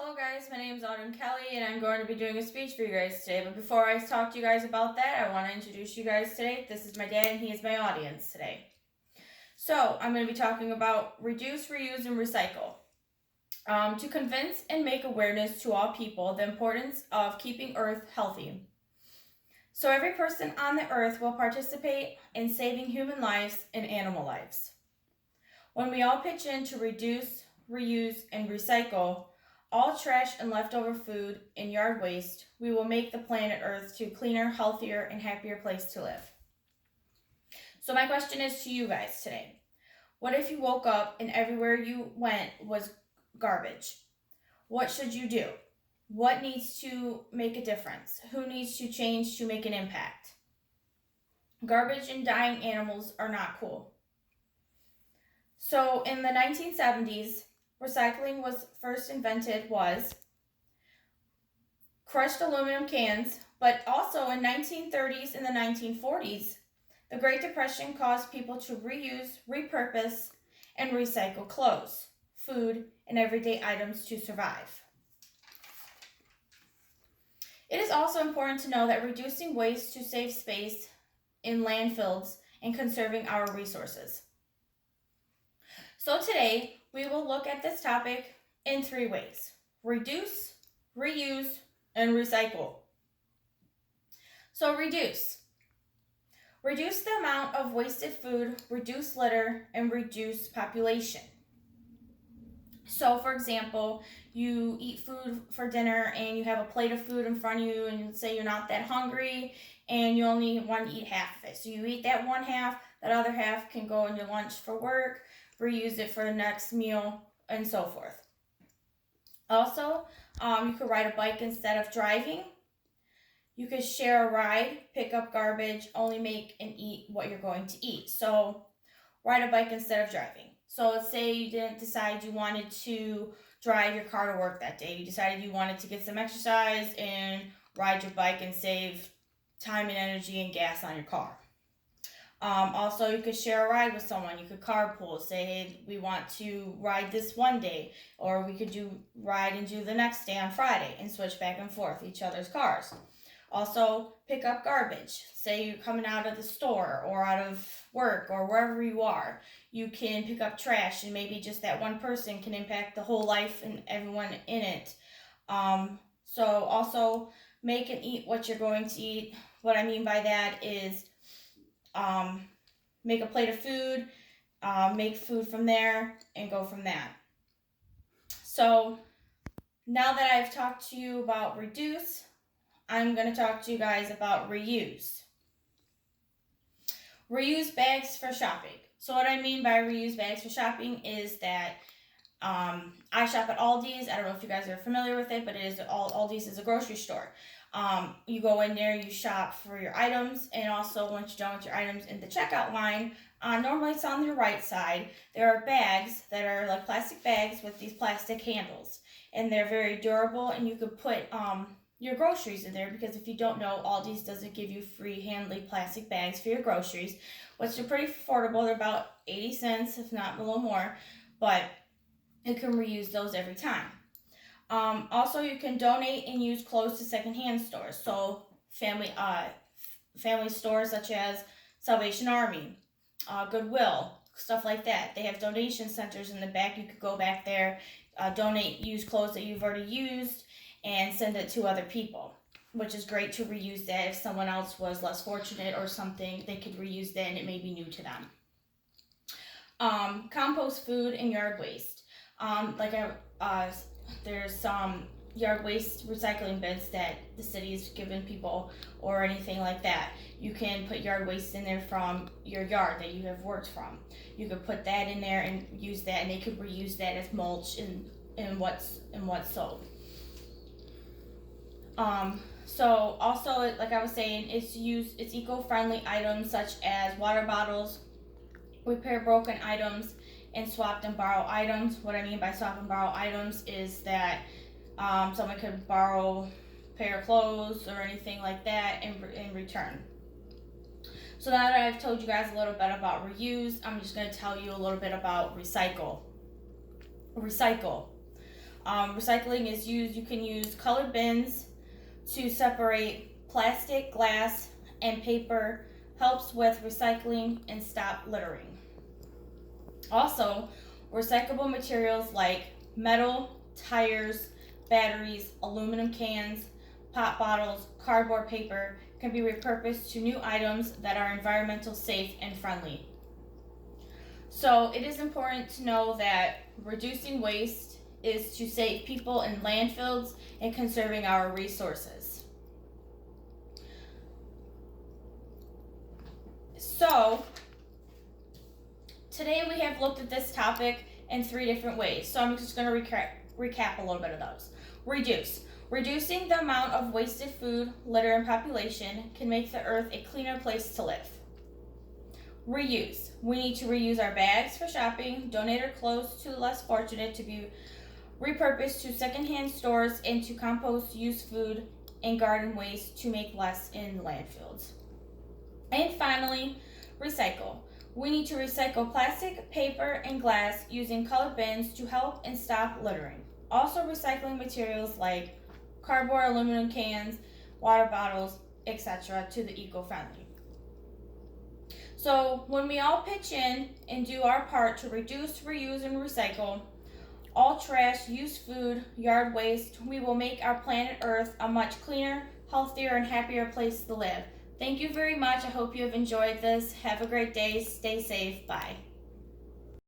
Hello guys, my name is Autumn Kelly and I'm going to be doing a speech for you guys today. But before I talk to you guys about that, I want to introduce you guys today. This is my dad and he is my audience today. So I'm going to be talking about reduce, reuse, and recycle. To convince and make awareness to all people the importance of keeping Earth healthy. So every person on the Earth will participate in saving human lives and animal lives. When we all pitch in to reduce, reuse, and recycle all trash and leftover food and yard waste, we will make the planet Earth to a cleaner, healthier, and happier place to live. So my question is to you guys today. What if you woke up and everywhere you went was garbage? What should you do? What needs to make a difference? Who needs to change to make an impact? Garbage and dying animals are not cool. So in the 1970s, recycling was first invented was crushed aluminum cans, but also in 1930s and the 1940s, the Great Depression caused people to reuse, repurpose, and recycle clothes, food, and everyday items to survive. It is also important to know that reducing waste to save space in landfills and conserving our resources. So today, we will look at this topic in 3 ways: reduce, reuse, and recycle. So reduce. Reduce the amount of wasted food, reduce litter, and reduce population. So for example, you eat food for dinner and you have a plate of food in front of you and say you're not that hungry and you only want to eat half of it. So you eat that one half, that other half can go in your lunch for work, reuse it for the next meal, and so forth. Also, you could ride a bike instead of driving. You could share a ride, pick up garbage, only make and eat what you're going to eat. So ride a bike instead of driving. So let's say you didn't decide you wanted to drive your car to work that day. You decided you wanted to get some exercise and ride your bike and save time and energy and gas on your car. Also, you could share a ride with someone. You could carpool, say, hey, we want to ride this one day, or we could ride and do the next day on Friday and switch back and forth each other's cars. Also, pick up garbage. Say you're coming out of the store or out of work or wherever you are. You can pick up trash, and maybe just that one person can impact the whole life and everyone in it. So also, make and eat what you're going to eat. What I mean by that is make a plate of food, make food from there, and go from that. So now that I've talked to you about reduce, I'm going to talk to you guys about reuse. Reuse bags for shopping. So what I mean by reuse bags for shopping is that I shop at Aldi's. I don't know if you guys are familiar with it, but Aldi's is a grocery store. You go in there, you shop for your items, and also once you're done with your items in the checkout line, normally it's on your right side, there are bags that are like plastic bags with these plastic handles, and they're very durable, and you could put your groceries in there, because if you don't know, Aldi's doesn't give you free handling plastic bags for your groceries, which are pretty affordable. They're about 80 cents, if not a little more, but you can reuse those every time. Also, you can donate and use clothes to secondhand stores. So family stores such as Salvation Army, Goodwill, stuff like that. They have donation centers in the back. You could go back there, donate used clothes that you've already used, and send it to other people, which is great to reuse that. If someone else was less fortunate or something, they could reuse that and it may be new to them. Compost food and yard waste. There's some yard waste recycling bins that the city's given people or anything like that. You can put yard waste in there from your yard that you have worked from. You could put that in there and use that, and they could reuse that as mulch in what's sold. So also, like I was saying, it's eco-friendly items such as water bottles, repair broken items, and swapped and borrow items. What I mean by swap and borrow items is that someone could borrow a pair of clothes or anything like that in return. So now that I've told you guys a little bit about reuse, I'm just going to tell you a little bit about recycle. Recycling is used, you can use colored bins to separate plastic, glass, and paper, helps with recycling and stop littering. Also, recyclable materials like metal, tires, batteries, aluminum cans, pop bottles, cardboard paper can be repurposed to new items that are environmental safe and friendly. So it is important to know that reducing waste is to save people in landfills and conserving our resources. So today we have looked at this topic in 3 different ways. So I'm just going to recap a little bit of those. Reduce. Reducing the amount of wasted food, litter, and population can make the earth a cleaner place to live. Reuse. We need to reuse our bags for shopping, donate our clothes to the less fortunate to be repurposed to secondhand stores, and to compost used food and garden waste to make less in landfills. And finally, recycle. We need to recycle plastic, paper, and glass using colored bins to help and stop littering. Also recycling materials like cardboard, aluminum cans, water bottles, etc. to the eco-friendly. So when we all pitch in and do our part to reduce, reuse, and recycle all trash, used food, yard waste, we will make our planet Earth a much cleaner, healthier, and happier place to live. Thank you very much. I hope you have enjoyed this. Have a great day. Stay safe. Bye.